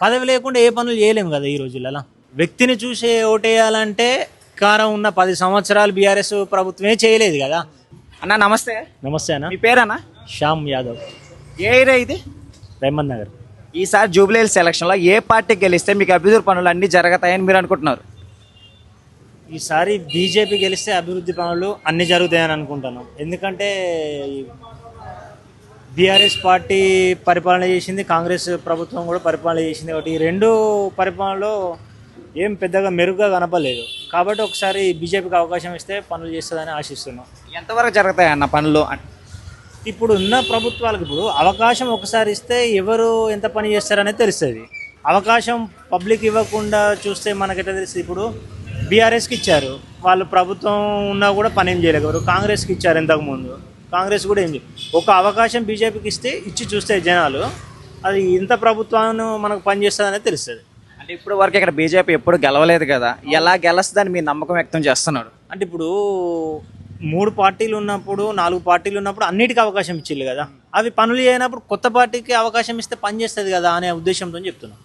పదవి లేకుండా ఏ పనులు చేయలేము కదా ఈ రోజులలో. వ్యక్తిని చూసే ఓటేయాలంటే కారం ఉన్న 10 సంవత్సరాలు బీఆర్ఎస్ ప్రభుత్వమే చేయలేదు కదా. అన్న నమస్తే. నమస్తే అన్న. మీ పేరన్నా? శ్యామ్ యాదవ్, ఏ ఏరియా ఇది? రెహమద్ నగర్. ఈసారి జూబ్లీహిల్స్ ఎలక్షన్లో ఏ పార్టీ గెలిస్తే మీకు అభివృద్ధి పనులు అన్నీ జరుగుతాయని మీరు అనుకుంటున్నారు? ఈసారి బీజేపీ గెలిస్తే అభివృద్ధి పనులు అన్నీ జరుగుతాయని అనుకుంటాను. ఎందుకంటే బీఆర్ఎస్ పార్టీ పరిపాలన చేసింది, కాంగ్రెస్ ప్రభుత్వం కూడా పరిపాలన చేసింది. కాబట్టి ఈ రెండు పరిపాలనలో ఏం పెద్దగా మెరుగ్గా కనపడలేదు. కాబట్టి ఒకసారి బీజేపీకి అవకాశం ఇస్తే పనులు చేస్తుందని ఆశిస్తున్నాం. ఎంతవరకు జరుగుతాయి అన్న పనులు? ఇప్పుడు ఉన్న ప్రభుత్వాలకు ఇప్పుడు అవకాశం ఒకసారి ఇస్తే ఎవరు ఎంత పని చేస్తారనేది తెలుస్తుంది. అవకాశం పబ్లిక్ ఇవ్వకుండా చూస్తే మనకెట్లా తెలుస్తుంది? ఇప్పుడు బీఆర్ఎస్కి ఇచ్చారు, వాళ్ళు ప్రభుత్వం ఉన్నా కూడా పని ఏం చేయలేరు. కాంగ్రెస్కి ఇచ్చారు ఇంతకుముందు, కాంగ్రెస్ కూడా ఏం చేయలేదు. ఒక అవకాశం బీజేపీకి ఇస్తే ఇచ్చి చూస్తే జనాలు అది ఇంత ప్రభుత్వాన్ని మనకు పనిచేస్తుంది అనేది తెలుస్తుంది. అంటే ఇప్పుడు వరకు ఇక్కడ బీజేపీ ఎప్పుడు గెలవలేదు కదా, ఎలా గెలుస్తుందని మీ నమ్మకం వ్యక్తం చేస్తున్నారు? అంటే ఇప్పుడు 3 పార్టీలు ఉన్నప్పుడు 4 పార్టీలు ఉన్నప్పుడు అన్నిటికీ అవకాశం ఇచ్చిల్లు కదా. అవి పనులు చేయనప్పుడు కొత్త పార్టీకి అవకాశం ఇస్తే పని చేస్తుంది కదా అనే ఉద్దేశంతో చెప్తున్నాం.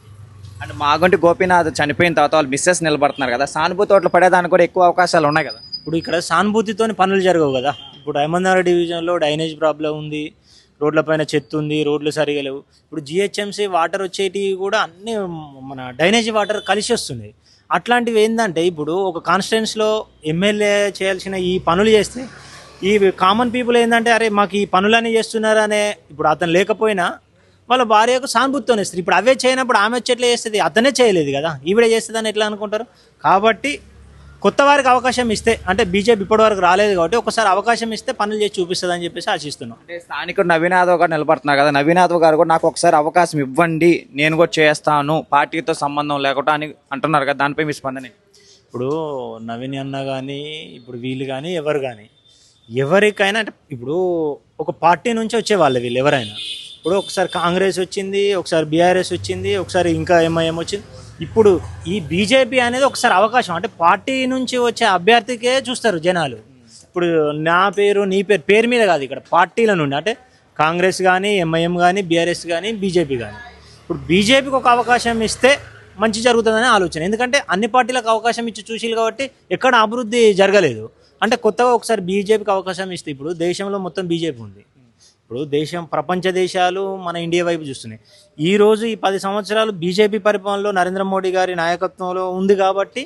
అంటే మాగంటి గోపీనాథ్ చనిపోయిన తర్వాత వాళ్ళు మిస్సెస్ నిలబడుతున్నారు కదా, సానుభూతి ఓట్లు పడేదానికి కూడా ఎక్కువ అవకాశాలు ఉన్నాయి కదా. ఇప్పుడు ఇక్కడ సానుభూతితో పనులు జరగవు కదా. ఇప్పుడు అహ్మద్నగర్ డివిజన్లో డ్రైనేజ్ ప్రాబ్లం ఉంది, రోడ్లపైన చెత్త ఉంది, రోడ్లు సరిగా లేవు. ఇప్పుడు జిహెచ్ఎంసీ వాటర్ వచ్చేటివి కూడా అన్నీ మన డ్రైనేజీ వాటర్ కలిసి వస్తుంది. అట్లాంటివి ఏంటంటే ఇప్పుడు ఒక కాన్స్టిట్యున్సీలో ఎమ్మెల్యే చేయాల్సిన ఈ పనులు చేస్తే ఈ కామన్ పీపుల్ ఏంటంటే అరే మాకు ఈ పనులన్నీ చేస్తున్నారు అనే, ఇప్పుడు అతను లేకపోయినా వాళ్ళ భార్యకు సానుభూతితో ఇస్తారు. ఇప్పుడు అవే చేయనప్పుడు ఆమె వచ్చి ఎట్లా చేస్తుంది? అతనే చేయలేదు కదా, ఈవిడే చేస్తుందని ఎట్లా అనుకుంటారు? కాబట్టి కొత్త వారికి అవకాశం ఇస్తే, అంటే బీజేపీ ఇప్పటివరకు రాలేదు కాబట్టి ఒకసారి అవకాశం ఇస్తే పనులు చేసి చూపిస్తుంది అని చెప్పేసి ఆశిస్తున్నాం. అంటే స్థానికుడు నవీన్ యాదవ్ గారు నిలబడుతున్నారు కదా, నవీన్ యాదవ్ గారు కూడా నాకు ఒకసారి అవకాశం ఇవ్వండి, నేను కూడా చేస్తాను, పార్టీతో సంబంధం లేకుండా అని అంటున్నారు కదా, దానిపై మీ స్పందన? ఇప్పుడు నవీన్ అన్న కానీ ఇప్పుడు వీళ్ళు కానీ ఎవరు కానీ ఎవరికైనా అంటే ఇప్పుడు ఒక పార్టీ నుంచి వచ్చే వాళ్ళు వీళ్ళు ఎవరైనా. ఇప్పుడు ఒకసారి కాంగ్రెస్ వచ్చింది, ఒకసారి బీఆర్ఎస్ వచ్చింది, ఒకసారి ఇంకా ఎంఐఎం వచ్చింది. ఇప్పుడు ఈ బీజేపీ అనేది ఒకసారి అవకాశం, అంటే పార్టీ నుంచి వచ్చే అభ్యర్థికే చూస్తారు జనాలు. ఇప్పుడు నా పేరు నీ పేరు మీద కాదు, ఇక్కడ పార్టీల నుండి అంటే కాంగ్రెస్ కానీ ఎంఐఎం కానీ బీఆర్ఎస్ కానీ బీజేపీ కానీ. ఇప్పుడు బీజేపీకి ఒక అవకాశం ఇస్తే మంచి జరుగుతుందని ఆలోచన. ఎందుకంటే అన్ని పార్టీలకు అవకాశం ఇచ్చి చూసిలు కాబట్టి ఎక్కడ అభివృద్ధి జరగలేదు. అంటే కొత్తగా ఒకసారి బీజేపీకి అవకాశం ఇస్తే, ఇప్పుడు దేశంలో మొత్తం బీజేపీ ఉంది. ఇప్పుడు ప్రపంచ దేశాలు మన ఇండియా వైపు చూస్తున్నాయి. ఈరోజు ఈ 10 సంవత్సరాలు బీజేపీ పరిపాలనలో నరేంద్ర మోడీ గారి నాయకత్వంలో ఉంది కాబట్టి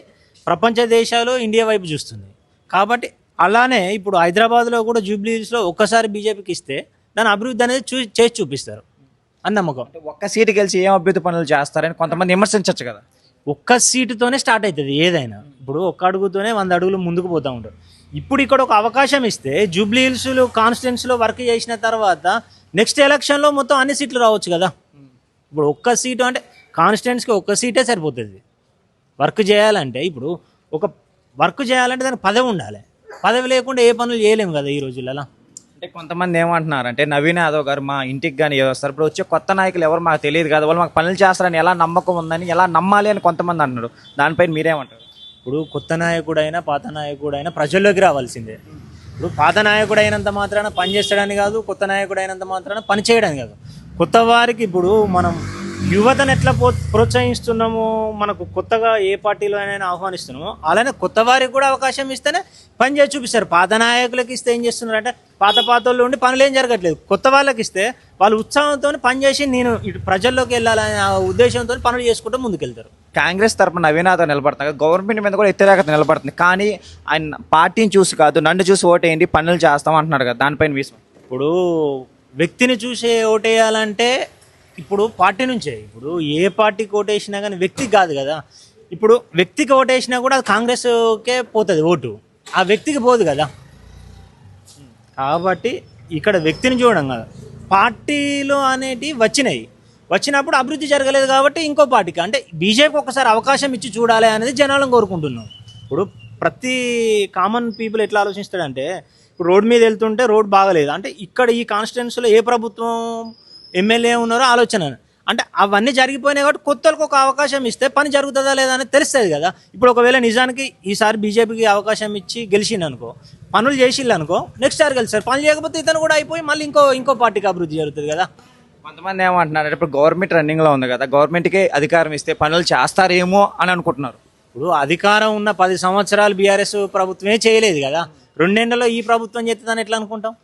ప్రపంచ దేశాలు ఇండియా వైపు చూస్తుంది. కాబట్టి అలానే ఇప్పుడు హైదరాబాద్లో కూడా జూబ్లీహిల్స్లో ఒక్కసారి బీజేపీకి ఇస్తే దాని అభివృద్ధి అనేది చేసి చూపిస్తారు అని నమ్మకం. ఒక్క సీటు గెలిచి ఏం అభివృద్ధి పనులు చేస్తారని కొంతమంది విమర్శించవచ్చు కదా. ఒక్క సీటుతోనే స్టార్ట్ అవుతుంది ఏదైనా. ఇప్పుడు ఒక్క అడుగుతోనే 100 అడుగులు ముందుకు పోతూ ఉంటారు. ఇప్పుడు ఇక్కడ ఒక అవకాశం ఇస్తే జూబ్లీహిల్స్లో కాన్స్టిట్యున్సీలో వర్క్ చేసిన తర్వాత నెక్స్ట్ ఎలక్షన్లో మొత్తం అన్ని సీట్లు రావచ్చు కదా. ఇప్పుడు ఒక్క సీటు అంటే కాన్స్టిట్యున్సీకి ఒక్క సీటే సరిపోతుంది. వర్క్ చేయాలంటే ఇప్పుడు ఒక వర్క్ చేయాలంటే దానికి పదవి ఉండాలి. పదవి లేకుండా ఏ పనులు చేయలేము కదా ఈ రోజులలో. అంటే కొంతమంది ఏమంటున్నారంటే నవీన్ యాదవ్ గారు మా ఇంటికి కానీ వస్తారు, ఇప్పుడు వచ్చే కొత్త నాయకులు ఎవరు మాకు తెలియదు కదా, వాళ్ళు మాకు పనులు చేస్తారని ఎలా నమ్మకం ఉందని, ఎలా నమ్మాలి అని కొంతమంది అంటున్నారు. దానిపైన మీరేమంటారు? ఇప్పుడు కొత్త నాయకుడైనా పాత నాయకుడైనా ప్రజల్లోకి రావాల్సిందే. ఇప్పుడు పాత నాయకుడు అయినంత మాత్రాన పని చేస్తాడని కాదు, కొత్త నాయకుడు అయినంత మాత్రాన పని చేయడానికి కాదు. కొత్త వారికి ఇప్పుడు మనం యువతను ఎట్లా ప్రోత్సహిస్తున్నామో, మనకు కొత్తగా ఏ పార్టీలో అయినా ఆహ్వానిస్తున్నామో అలానే కొత్త వారికి కూడా అవకాశం ఇస్తేనే పని చేసి చూపిస్తారు. పాత నాయకులకి ఇస్తే ఏం చేస్తున్నారు అంటే పాత వాళ్ళు ఉండి పనులు ఏం జరగట్లేదు. కొత్త వాళ్ళకి ఇస్తే వాళ్ళు ఉత్సాహంతో పని చేసి నేను ఇటు ప్రజల్లోకి వెళ్ళాలనే ఉద్దేశంతో పనులు చేసుకుంటూ ముందుకెళ్తారు. కాంగ్రెస్ తరఫున నవీన్ యాదవ్ నిలబడుతున్నారు, గవర్నమెంట్ మీద కూడా వ్యతిరేకత నిలబడుతుంది. కానీ ఆయన పార్టీని చూసి కాదు, నన్ను చూసి ఓటేయండి పనులు చేస్తాం అంటున్నారు కదా, దానిపైన విషయం. ఇప్పుడు వ్యక్తిని చూసే ఓటేయాలంటే ఇప్పుడు పార్టీ నుంచే. ఇప్పుడు ఏ పార్టీకి ఓటేసినా కానీ వ్యక్తికి కాదు కదా. ఇప్పుడు వ్యక్తికి ఓటేసినా కూడా అది కాంగ్రెస్కే పోతుంది ఓటు, ఆ వ్యక్తికి పోదు కదా. కాబట్టి ఇక్కడ వ్యక్తిని చూడడం కదా, పార్టీలు అనేటివి వచ్చినప్పుడు అభివృద్ధి జరగలేదు కాబట్టి ఇంకో పార్టీకి అంటే బీజేపీకి ఒకసారి అవకాశం ఇచ్చి చూడాలి అనేది జనాలను కోరుకుంటున్నాం. ఇప్పుడు ప్రతి కామన్ పీపుల్ ఎట్లా ఆలోచిస్తాడంటే ఇప్పుడు రోడ్ మీద వెళ్తుంటే రోడ్ బాగలేదు అంటే ఇక్కడ ఈ కాన్స్టిట్యున్సీలో ఏ ప్రభుత్వం ఎమ్మెల్యే ఉన్నారో ఆలోచన. అంటే అవన్నీ జరిగిపోయినాయి కాబట్టి కొత్తలకు ఒక అవకాశం ఇస్తే పని జరుగుతుందా లేదా అనేది తెలుస్తుంది కదా. ఇప్పుడు ఒకవేళ నిజానికి ఈసారి బీజేపీకి అవకాశం ఇచ్చి గెలిచిండు అనుకో, పనులు చేసిళ్ళు అనుకో, నెక్స్ట్ సారి గెలిచారు. పనులు చేయకపోతే ఇతను కూడా అయిపోయి మళ్ళీ ఇంకో పార్టీకి అభివృద్ధి జరుగుతుంది కదా. కొంతమంది ఏమంటున్నారు, ఇప్పుడు గవర్నమెంట్ రన్నింగ్లో ఉంది కదా, గవర్నమెంట్కి అధికారం ఇస్తే పనులు చేస్తారేమో అని అనుకుంటున్నారు. ఇప్పుడు అధికారం ఉన్న 10 సంవత్సరాలు బీఆర్ఎస్ ప్రభుత్వమే చేయలేదు కదా, 2 నెలల్లో ఈ ప్రభుత్వం చేస్తుందని ఎట్లా అనుకుంటాం?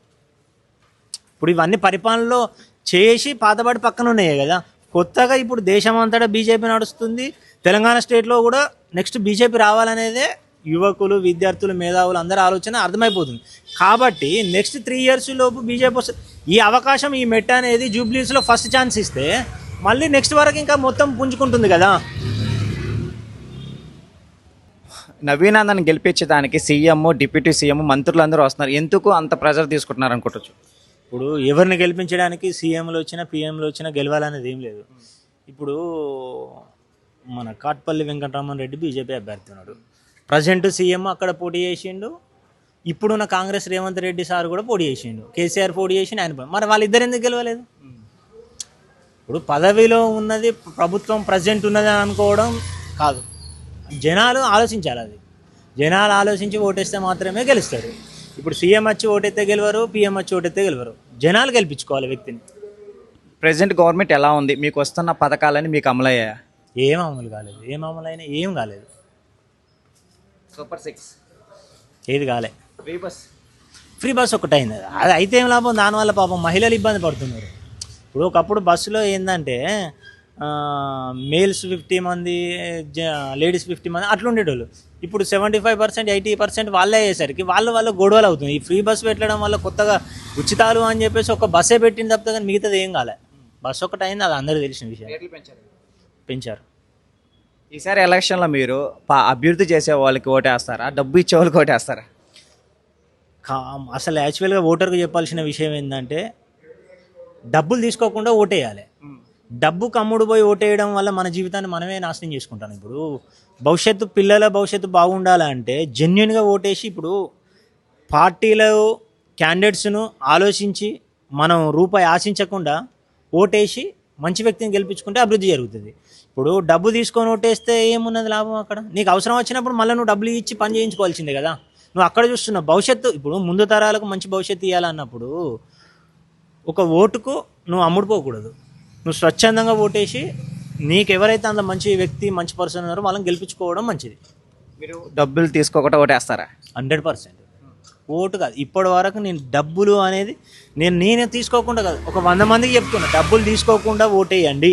ఇప్పుడు ఇవన్నీ పరిపాలనలో చేసి పాతబడి పక్కన ఉన్నాయి కదా. కొత్తగా ఇప్పుడు దేశం అంతటా బీజేపీ నడుస్తుంది, తెలంగాణ స్టేట్లో కూడా నెక్స్ట్ బీజేపీ రావాలనేదే యువకులు, విద్యార్థులు, మేధావులు అందరూ ఆలోచన అర్థమైపోతుంది. కాబట్టి నెక్స్ట్ 3 years లోపు బీజేపీ వస్తుంది. ఈ అవకాశం, ఈ మెట్ట అనేది జూబ్లీస్లో ఫస్ట్ ఛాన్స్ ఇస్తే మళ్ళీ నెక్స్ట్ వరకు ఇంకా మొత్తం పుంజుకుంటుంది కదా. నవీన్ అన్నని గెలిపించడానికి సీఎం, డిప్యూటీ సీఎం, మంత్రులు అందరూ వస్తున్నారు. ఎందుకు అంత ప్రెజర్ తీసుకుంటున్నారు అనుకోవచ్చు? ఇప్పుడు ఎవరిని గెలిపించడానికి సీఎంలు వచ్చినా పిఎంలు వచ్చినా గెలవాలనేది ఏం లేదు. ఇప్పుడు మన కాట్పల్లి వెంకటరామన్ రెడ్డి బీజేపీ అభ్యర్థి ఉన్నాడు, ప్రజెంట్ సీఎం అక్కడ పోటీ చేసిండు. ఇప్పుడున్న కాంగ్రెస్ రేవంత్ రెడ్డి సార్ కూడా పోటీ చేసిండు, కేసీఆర్ పోటీ చేసిండు, ఆయన మరి వాళ్ళిద్దరు ఎందుకు గెలవలేదు? ఇప్పుడు పదవిలో ఉన్నది ప్రభుత్వం ప్రజెంట్ ఉన్నది అని అనుకోవడం కాదు, జనాలు ఆలోచించాలి. అది జనాలు ఆలోచించి ఓటేస్తే మాత్రమే గెలుస్తారు. ఇప్పుడు సీఎం వచ్చి ఓటైతే గెలవరు, పిఎం వచ్చి ఓటైతే గెలవరు, జనాలు గెలిపించుకోవాలి వ్యక్తిని. ప్రెసెంట్ గవర్నమెంట్ ఎలా ఉంది? మీకు వస్తున్న పథకాలని మీకు అమలయ్యాయా? ఏం అమలు కాలేదు, ఏం అమలు అయినా ఏం కాలేదు. సూపర్ 6 ఏది కాలే. ఫ్రీ బస్ ఒకటి అయింది, అది అయితే ఏం లాభం? దానివల్ల పాపం మహిళలు ఇబ్బంది పడుతున్నారు. ఇప్పుడు ఒకప్పుడు బస్సులో ఏంటంటే మేల్స్ 50 మంది, లేడీస్ 50 మంది అట్లా ఉండేటోళ్ళు. ఇప్పుడు 75%, 80% వాళ్ళే అయ్యేసరికి వాళ్ళ గొడవలు అవుతుంది. ఈ ఫ్రీ బస్ పెట్టడం వల్ల కొత్తగా ఉచితాలు అని చెప్పేసి ఒక బస్సే పెట్టిన తప్ప కానీ మిగతాది ఏం కాలే. బస్ ఒకటి అయింది, అది అందరికీ తెలిసిన విషయం. పెంచారు. ఈసారి ఎలక్షన్లో మీరు అభివృద్ధి చేసే వాళ్ళకి ఓటేస్తారా, డబ్బు ఇచ్చే వాళ్ళకి ఓటేస్తారా? అసలు యాక్చువల్గా ఓటర్కి చెప్పాల్సిన విషయం ఏంటంటే డబ్బులు తీసుకోకుండా ఓటేయాలి. డబ్బుకు అమ్ముడు పోయి ఓటేయడం వల్ల మన జీవితాన్ని మనమే నాశనం చేసుకుంటాం. ఇప్పుడు పిల్లల భవిష్యత్తు బాగుండాలంటే జెన్యున్గా ఓటేసి, ఇప్పుడు పార్టీలో క్యాండిడేట్స్ను ఆలోచించి మనం రూపాయి ఆశించకుండా ఓటేసి మంచి వ్యక్తిని గెలిపించుకుంటే అభివృద్ధి జరుగుతుంది. ఇప్పుడు డబ్బు తీసుకొని ఓటేస్తే ఏమున్నది లాభం? అక్కడ నీకు అవసరం వచ్చినప్పుడు మళ్ళీ నువ్వు డబ్బులు ఇచ్చి పని చేయించుకోవాల్సిందే కదా. నువ్వు అక్కడ చూస్తున్నావు భవిష్యత్తు. ఇప్పుడు ముందు తరాలకు మంచి భవిష్యత్తు ఇవ్వాలన్నప్పుడు ఒక ఓటుకు నువ్వు అమ్ముడుపోకూడదు. నువ్వు స్వచ్ఛందంగా ఓటేసి నీకు ఎవరైతే అంత మంచి వ్యక్తి, మంచి పర్సన్ ఉన్నారో వాళ్ళని గెలిపించుకోవడం మంచిది. మీరు డబ్బులు తీసుకోకుండా ఓటేస్తారా? 100%. ఓటు కాదు, ఇప్పటి వరకు నేను డబ్బులు అనేది నేనే తీసుకోకుండా కాదు, ఒక 100 మందికి చెప్తున్నా, డబ్బులు తీసుకోకుండా ఓటేయండి,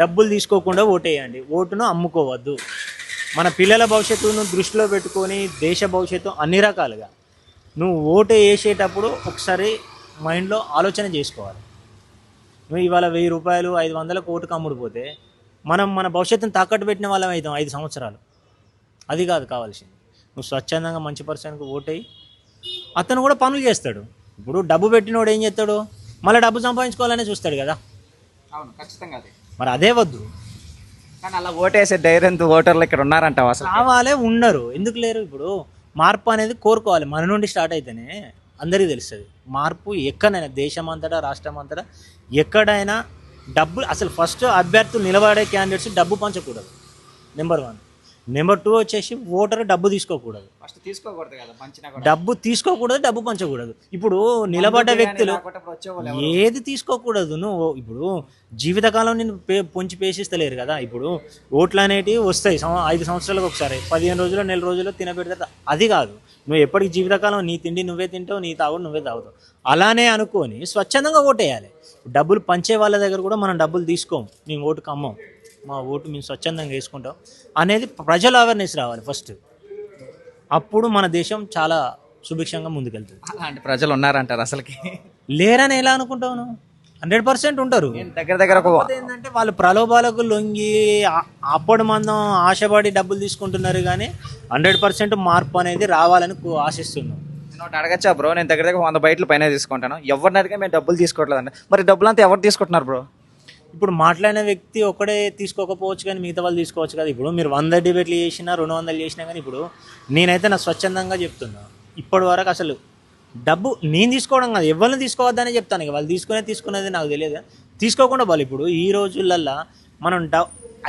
డబ్బులు తీసుకోకుండా ఓటేయండి. ఓటును అమ్ముకోవద్దు. మన పిల్లల భవిష్యత్తును దృష్టిలో పెట్టుకొని దేశ భవిష్యత్తు అన్ని రకాలుగా నువ్వు ఓటు వేసేటప్పుడు ఒకసారి మైండ్లో ఆలోచన చేసుకోవాలి. నువ్వు ఇవాళ 1000 రూపాయలు 500 ఓటుకు అమ్ముడుపోతే మనం మన భవిష్యత్తును తాకట్టు పెట్టిన వాళ్ళం అవుతాం 5 సంవత్సరాలు. అది కాదు కావాల్సింది. నువ్వు స్వచ్ఛందంగా మంచి పర్సన్కి ఓటేయి, అతను కూడా పనులు చేస్తాడు. ఇప్పుడు డబ్బు పెట్టినోడు ఏం చేస్తాడు? మళ్ళీ డబ్బు సంపాదించుకోవాలనే చూస్తాడు కదా. అవును, ఖచ్చితంగా. మరి అదే వద్దు. కానీ అలా ఓటేసే ధైర్యంతో ఓటర్లు ఇక్కడ ఉన్నారంటావు? అసలు కావాలే, ఉన్నారు, ఎందుకు లేరు? ఇప్పుడు మార్పు అనేది కోరుకోవాలి, మన నుండి స్టార్ట్ అయితేనే అందరికీ తెలుస్తుంది. మార్పు ఎక్కడైనా, దేశం అంతటా, రాష్ట్రం అంతటా ఎక్కడైనా డబ్బు అసలు ఫస్ట్ అభ్యర్థులు నిలబడే క్యాండిడేట్స్ డబ్బు పంచకూడదు, నెంబర్ 1. నెంబర్ 2 వచ్చేసి ఓటర్ డబ్బు తీసుకోకూడదు. ఫస్ట్ తీసుకోకూడదు కదా, డబ్బు తీసుకోకూడదు, డబ్బు పంచకూడదు. ఇప్పుడు నిలబడ్డ వ్యక్తులు ఏది తీసుకోకూడదు. నువ్వు ఇప్పుడు జీవితకాలం నేను పొంచి పేసిస్తలేరు కదా. ఇప్పుడు ఓట్లు అనేటివి వస్తాయి 5 సంవత్సరాలకు ఒకసారి, 15 రోజులు, నెల రోజులు తినబెడతారు. అది కాదు, నువ్వు ఎప్పటికి జీవితకాలం నీ తిండి నువ్వే తింటావు, నీ తాగుడు నువ్వే తాగుతావు. అలానే అనుకొని స్వచ్ఛందంగా ఓటేయాలి. డబ్బులు పంచే వాళ్ళ దగ్గర కూడా మనం డబ్బులు తీసుకోము, మేము ఓటుకు అమ్మం, మా ఓటు మేము స్వచ్ఛందంగా వేసుకుంటాం అనేది ప్రజల అవేర్నెస్ రావాలి ఫస్ట్. అప్పుడు మన దేశం చాలా సుభిక్షంగా ముందుకెళ్తుంది. అలాంటి ప్రజలు ఉన్నారంటారు? అసలుకి లేరని ఎలా అనుకుంటావు? 100% ఉంటారు. దగ్గర ఏంటంటే వాళ్ళు ప్రలోభాలకు లొంగి అప్పుడు మనం ఆశపడి డబ్బులు తీసుకుంటున్నారు. కానీ 100% మార్పు అనేది రావాలని ఆశిస్తున్నాం. నేను ఒకటి అడగచ్చా బ్రో? నేను దగ్గర 100 బయటలు పైన తీసుకుంటాను, ఎవరిని అడిగా మేము డబ్బులు తీసుకోవట్లేదండి. మరి డబ్బులు అంతా ఎవరు తీసుకుంటున్నారు బ్రో? ఇప్పుడు మాట్లాడిన వ్యక్తి ఒకడే తీసుకోకపోవచ్చు, కానీ మిగతా వాళ్ళు తీసుకోవచ్చు కదా. ఇప్పుడు మీరు 100 డిబేట్లు చేసినా, 200 చేసినా కానీ ఇప్పుడు నేనైతే నా స్వచ్ఛందంగా చెప్తున్నా, ఇప్పటి వరకు అసలు డబ్బు నేను తీసుకోవడం కాదు, ఎవరిని తీసుకోవద్దనే చెప్తాను. ఇక వాళ్ళు తీసుకునేది నాకు తెలియదు, తీసుకోకుండా వాళ్ళు. ఇప్పుడు ఈ రోజులల్లో మనం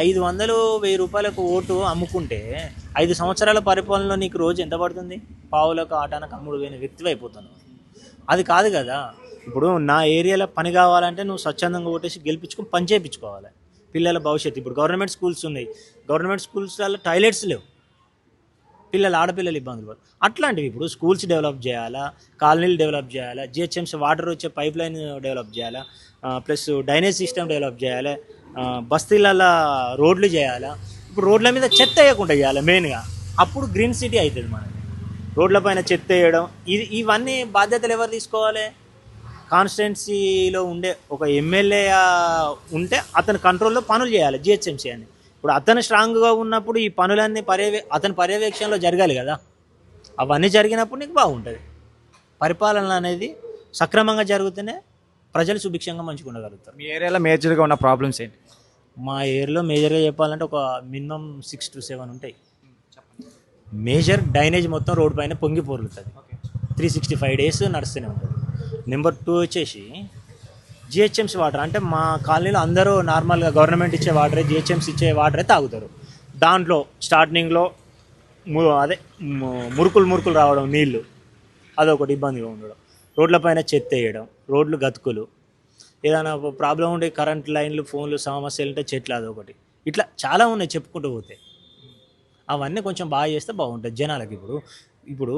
500-1000 రూపాయలకు ఓటు అమ్ముకుంటే 5 సంవత్సరాల పరిపాలనలో నీకు రోజు ఎంత పడుతుంది? పావులకు ఆటానికి అమ్ముడు పోయిన వ్యక్తివి అయిపోతాను. అది కాదు కదా. ఇప్పుడు నా ఏరియాలో పని కావాలంటే నువ్వు స్వచ్ఛందంగా ఓటేసి గెలిపించుకొని పని చేయించుకోవాలి. పిల్లల భవిష్యత్తు ఇప్పుడు గవర్నమెంట్ స్కూల్స్ ఉన్నాయి, గవర్నమెంట్ స్కూల్స్లలో టాయిలెట్స్ లేవు, ఆడపిల్లలు ఇబ్బందులు పడతారు. అట్లాంటివి ఇప్పుడు స్కూల్స్ డెవలప్ చేయాలా, కాలనీలు డెవలప్ చేయాలా, జిహెచ్ఎంసీ వాటర్ వచ్చే పైప్ లైన్ డెవలప్ చేయాలా, ప్లస్ డ్రైనేజ్ సిస్టమ్ డెవలప్ చేయాలి, బస్తీలలో రోడ్లు చేయాలా. ఇప్పుడు రోడ్ల మీద చెత్త వేయకుండా చేయాలి మెయిన్గా, అప్పుడు గ్రీన్ సిటీ అవుతుంది మనకి. రోడ్ల పైన చెత్త వేయడం ఇవన్నీ బాధ్యతలు ఎవరు తీసుకోవాలి? కాన్స్టిట్యున్సీలో ఉండే ఒక ఎమ్మెల్యే ఉంటే అతని కంట్రోల్లో పనులు చేయాలి జిహెచ్ఎంసీ అని. ఇప్పుడు అతను స్ట్రాంగ్గా ఉన్నప్పుడు ఈ పనులన్నీ అతని పర్యవేక్షణలో జరగాలి కదా. అవన్నీ జరిగినప్పుడు నీకు బాగుంటుంది. పరిపాలన అనేది సక్రమంగా జరిగితేనే ప్రజలు సుభిక్షంగా మంచిగా ఉండగలుగుతారు. మీ ఏరియాలో మేజర్గా ఉన్న ప్రాబ్లమ్స్ ఏంటి? మా ఏరియాలో మేజర్గా చెప్పాలంటే ఒక మినిమం 6 to 7 ఉంటాయి. మేజర్ డ్రైనేజ్ మొత్తం రోడ్డు పైన పొంగి పొరులుతుంది, 365 days నడుస్తూనే ఉంటుంది. నెంబర్ 2 వచ్చేసి జిహెచ్ఎంసీ వాటర్. అంటే మా కాలనీలో అందరూ నార్మల్గా గవర్నమెంట్ ఇచ్చే వాటరే, జిహెచ్ఎంసీ ఇచ్చే వాటరే తాగుతారు. దాంట్లో స్టార్టింగ్లో మురుకులు రావడం నీళ్ళు, అదొకటి ఇబ్బందిగా ఉండడం. రోడ్లపైన చెత్త వేయడం, రోడ్లు గతుకులు, ఏదైనా ప్రాబ్లం ఉండే కరెంట్ లైన్లు, ఫోన్లు సమస్యలు ఉంటే చెట్లు, అదొకటి. ఇట్లా చాలా ఉన్నాయి చెప్పుకుంటూ పోతే. అవన్నీ కొంచెం బాగా చేస్తే బాగుంటుంది జనాలకి. ఇప్పుడు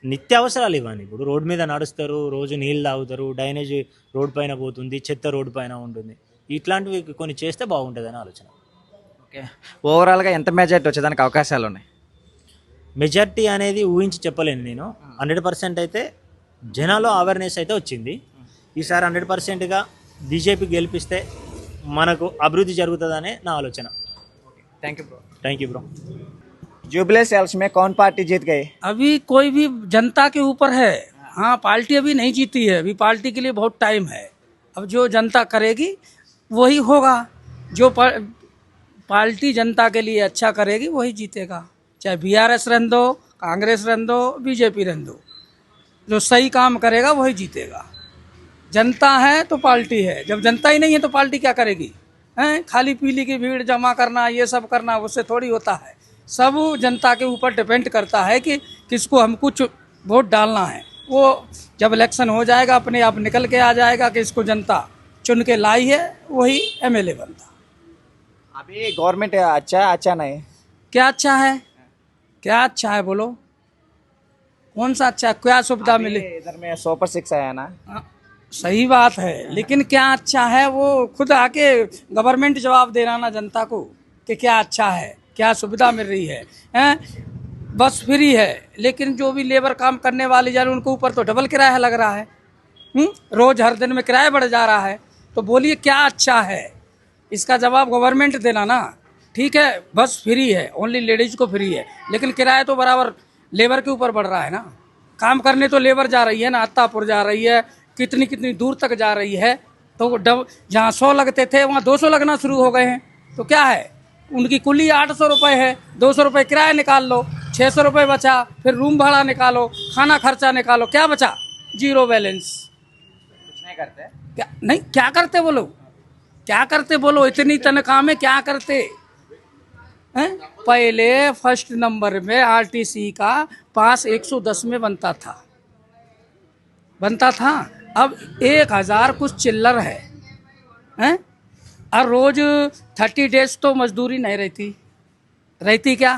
నిత్యావసరాలు ఇవన్నీ. ఇప్పుడు రోడ్డు మీద నడుస్తారు, రోజు నీళ్ళు తాగుతారు, డ్రైనేజ్ రోడ్డు పైన పోతుంది, చెత్త రోడ్డు పైన ఉంటుంది. ఇట్లాంటివి కొన్ని చేస్తే బాగుంటుంది అని ఆలోచన. ఓకే, ఓవరాల్గా ఎంత మెజారిటీ వచ్చేదానికి అవకాశాలు ఉన్నాయి? మెజారిటీ అనేది ఊహించి చెప్పలేను నేను. 100% అయితే జనాల్లో అవేర్నెస్ అయితే వచ్చింది. ఈసారి 100%గా బీజేపీ గెలిపిస్తే మనకు అభివృద్ధి జరుగుతుందనే నా ఆలోచన. Thank you bro. Thank you bro. जुबले सेल्स में कौन पार्टी जीत गई? अभी कोई भी जनता के ऊपर है। हाँ, पार्टी अभी नहीं जीती है, अभी पार्टी के लिए बहुत टाइम है। अब जो जनता करेगी वही होगा। जो पार्टी जनता के लिए अच्छा करेगी वही जीतेगा, चाहे बीआरएस रहने दो, कांग्रेस रहने दो, बीजेपी रहने दो। जो सही काम करेगा वही जीतेगा। जनता है तो पार्टी है, जब जनता ही नहीं है तो पार्टी क्या करेगी? हैं, खाली पीली की भीड़ जमा करना, ये सब करना, उससे थोड़ी होता है। सब जनता के ऊपर डिपेंड करता है कि किसको हम कुछ वोट डालना है। वो जब इलेक्शन हो जाएगा अपने आप निकल के आ जाएगा कि इसको जनता चुन के लाई है, वही एमएलए बनता। अभी गवर्नमेंट अच्छा है, अच्छा नहीं? क्या अच्छा है? क्या अच्छा है बोलो, कौन सा अच्छा है? क्या सुविधा मिली? इधर में सुपर 6 आया ना। सही बात है, लेकिन क्या अच्छा है वो खुद आके गवर्नमेंट जवाब देना ना जनता को कि क्या अच्छा है, क्या सुविधा मिल रही है। हैं, बस फ्री है, लेकिन जो भी लेबर काम करने वाले जा रहे हैं उनके ऊपर तो डबल किराया लग रहा है। रोज हर दिन में किराया बढ़ जा रहा है। तो बोलिए क्या अच्छा है? इसका जवाब गवर्नमेंट देना ना। ठीक है, बस फ्री है, ओनली लेडीज को फ्री है, लेकिन किराया तो बराबर लेबर के ऊपर बढ़ रहा है ना। काम करने तो लेबर जा रही है ना, अत्तापुर जा रही है, कितनी कितनी दूर तक जा रही है। तो जहाँ 100 लगते थे वहाँ 200 लगना शुरू हो गए हैं। तो क्या है, उनकी कुली 800 रुपये है, 200 रुपये किराया निकाल लो, 600 रुपये बचा, फिर रूम भाड़ा निकालो, खाना खर्चा निकालो, क्या बचा? Zero balance. कुछ नहीं करते क्या नहीं, क्या करते बोलो, क्या करते बोलो? इतनी तनख्वाह में क्या करते हैं? पहले फर्स्ट नंबर में आरटीसी का पास 110 में बनता था। अब 1000 कुछ चिल्लर है, हैं? और रोज 30 डेज तो मजदूरी नहीं रहती क्या?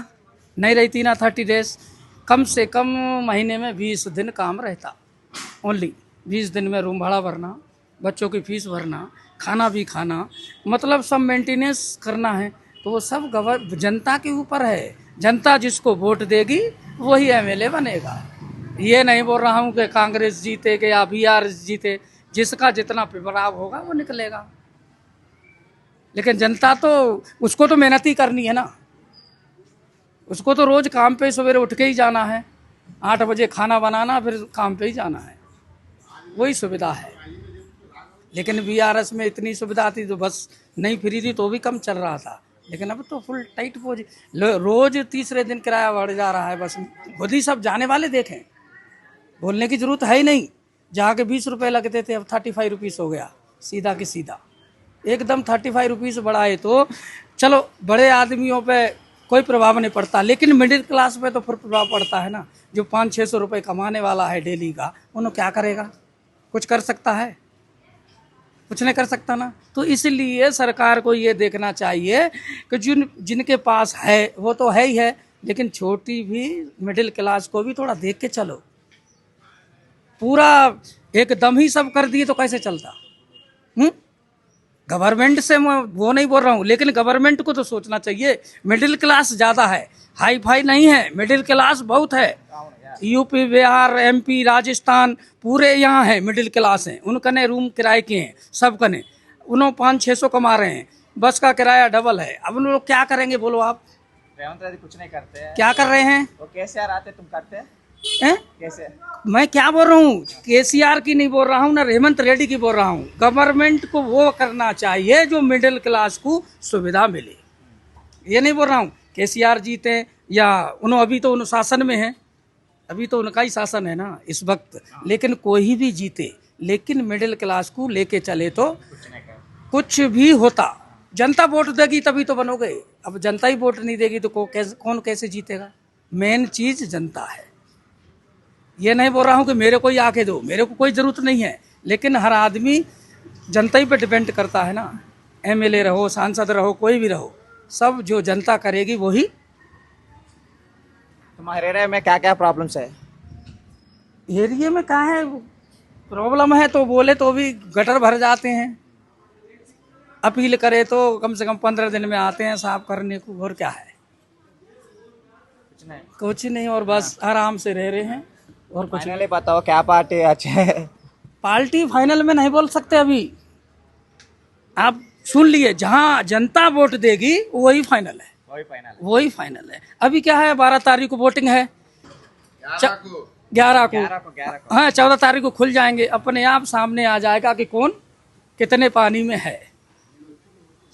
नहीं रहती ना 30 डेज। कम से कम महीने में 20 दिन काम रहता, ओनली 20 दिन में रूम भाड़ा भरना, बच्चों की फीस भरना, खाना भी खाना, मतलब सब मेंटेनेंस करना है। तो वो सब जनता के ऊपर है। जनता जिसको वोट देगी वही एमएलए बनेगा। ये नहीं बोल रहा हूँ कि कांग्रेस जीते कि या बीआरएस जीते, जिसका जितना प्रभाव होगा वो निकलेगा। लेकिन जनता तो उसको तो मेहनत ही करनी है ना, उसको तो रोज काम पे सवेरे उठ के ही जाना है, 8 बजे खाना बनाना, फिर काम पे ही जाना है, वही सुविधा है। लेकिन बीआरएस में इतनी सुविधा थी तो बस नहीं फ्री थी तो भी कम चल रहा था, लेकिन अब तो फुल टाइट पोज। रोज तीसरे दिन किराया बढ़ जा रहा है। बस खुद ही सब जाने वाले देखें, बोलने की जरूरत है ही नहीं। जहाँ के 20 रुपये लगते थे अब 35 रुपीज़ हो गया, सीधा के सीधा एकदम 35 रुपीज़ बढ़ाए। तो चलो बड़े आदमियों पे कोई प्रभाव नहीं पड़ता, लेकिन मिडिल क्लास पे तो फिर प्रभाव पड़ता है ना। जो 500-600 रुपये कमाने वाला है डेली का, उन्हें क्या करेगा? कुछ कर सकता है? कुछ नहीं कर सकता ना। तो इसलिए सरकार को ये देखना चाहिए कि जिनके पास है वो तो है ही है, लेकिन छोटी भी मिडिल क्लास को भी थोड़ा देख के चलो। पूरा एकदम ही सब कर दिए तो कैसे चलता? गवर्नमेंट से मैं वो नहीं बोल रहा हूँ, लेकिन गवर्नमेंट को तो सोचना चाहिए। मिडिल क्लास ज़्यादा है, हाई फाई नहीं है, मिडिल क्लास बहुत है। यूपी, बिहार, एमपी, राजस्थान पूरे यहाँ है, मिडिल क्लास हैं। उनका ने रूम किराए के हैं, सब कने उन्होंने 500-600 कमा रहे हैं, बस का किराया डबल है। अब उन लोग क्या करेंगे बोलो आप? रेवंत रेड्डी कुछ नहीं करते हैं। क्या कर रहे हैं? वो केसीआर आते तुम करते हैं हैं? कैसे? मैं क्या बोल रहा हूँ, केसीआर की नहीं बोल रहा हूँ ना रेवंत रेड्डी की बोल रहा हूँ। गवर्नमेंट को वो करना चाहिए जो मिडिल क्लास को सुविधा मिले। ये नहीं बोल रहा हूँ केसीआर जीते या उन्होंने, अभी तो उन शासन में है, अभी तो उनका ही शासन है ना इस वक्त। लेकिन कोई भी जीते, लेकिन मिडिल क्लास को लेके चले तो कुछ भी होता। जनता वोट देगी तभी तो बनोगे। अब जनता ही वोट नहीं देगी तो कौन कैसे जीतेगा? मेन चीज जनता है। ये नहीं बोल रहा हूँ कि मेरे को ही आके दो, मेरे को कोई ज़रूरत नहीं है, लेकिन हर आदमी जनता ही पे डिपेंड करता है ना। एमएलए रहो, सांसद रहो, कोई भी रहो, सब जो जनता करेगी वही। तुम्हारे एरिया में क्या क्या प्रॉब्लम्स है? एरिया में कहाँ है प्रॉब्लम है? तो बोले तो भी गटर भर जाते हैं, अपील करे तो कम से कम 15 दिन में आते हैं साफ करने को। और क्या है? कुछ नहीं, और बस आराम से रह रहे हैं और कुछ नहीं। फाइनली बताओ क्या पार्टी अच्छे है? पार्टी फाइनल में नहीं बोल सकते अभी। आप सुन लिए, जहां जनता वोट देगी वही फाइनल है, वही फाइनल। वही फाइनल है। अभी क्या है, 12 तारीख को वोटिंग है, 11 को, हाँ 14 तारीख को खुल जाएंगे। अपने आप सामने आ जाएगा कि कौन कितने पानी में है।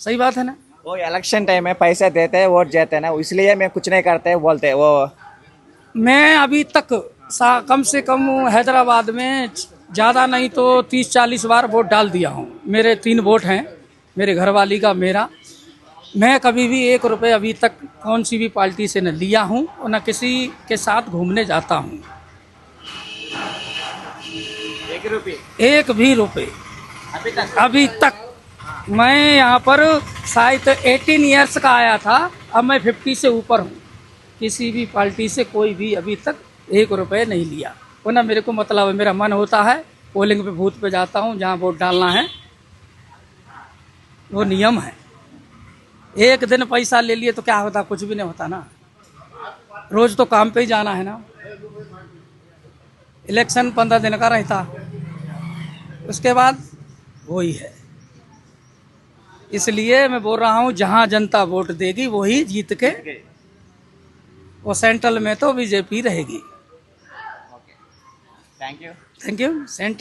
सही बात है ना? वो इलेक्शन टाइम में पैसे देते हैं, वोट देते हैं ना, इसलिए मैं कुछ नहीं करते बोलते हैं वो। मैं अभी तक कम से कम हैदराबाद में ज़्यादा नहीं तो 30-40 बार वोट डाल दिया हूँ। मेरे 3 वोट हैं, मेरे घरवाली का, मेरा। मैं कभी भी 1 रुपये अभी तक कौन सी भी पार्टी से न लिया हूँ और न किसी के साथ घूमने जाता हूँ। 1 रुपये? 1 भी रुपये अभी तक। मैं यहाँ पर शायद 18 ईयर्स का आया था, अब मैं 50 से ऊपर हूँ। किसी भी पार्टी से कोई भी अभी तक 1 रुपये नहीं लिया। वो ना मेरे को मतलब है, मेरा मन होता है पोलिंग पे बूथ पे जाता हूँ, जहाँ वोट डालना है वो नियम है। एक दिन पैसा ले लिए तो क्या होता? कुछ भी नहीं होता ना। रोज तो काम पे ही जाना है ना। इलेक्शन 15 दिन का रहता, उसके बाद वही है। इसलिए मैं बोल रहा हूँ जहाँ जनता वोट देगी वही जीत के, वो सेंट्रल में तो बीजेपी रहेगी। Thank you. Thank you. Central